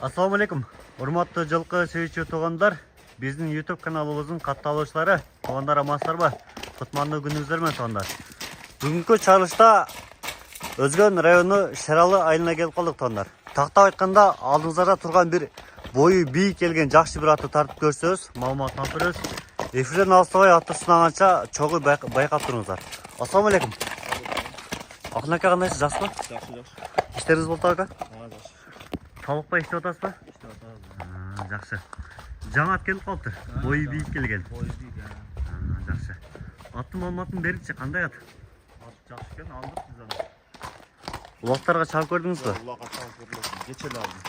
Assalamualaikum. Урматтуу жылкы сүйүүчү туугандар, биздин YouTube каналыбыздын катталуучулары, туугандар амансыздарбы? Кутмандуу күнүңүздөр менен туугандар. Бүгүнкү чалышта Өзгөн району Шералы айылына келип калдык туугандар. Тактап айтканда, алдыңыздарда турган бир бою бийик келген жакшы бир атты тартып көрсөңүз, маалыматын алып беребиз. Эфирден алыстабай атты сынаганча чогуу байкап туруңуздар. Assalamualaikum. Акын ака кандайсыз, жакшыбы? Жакшы. Иштериңиз болду ака? Жакшы. Талыкпай иштеп атасызбы? İşte atalım. Жакшы. Жаңа ат келип калыптыр. Бою бийик келген. Boyu değil yani. Жакшы. Аттын маалыматын берипчи, кандай ат? At жақсы екен, алдық біз оны. Улактарга чабып көрдүңүзбү? Ulan kaçan kurulsun. Geçeli aldım.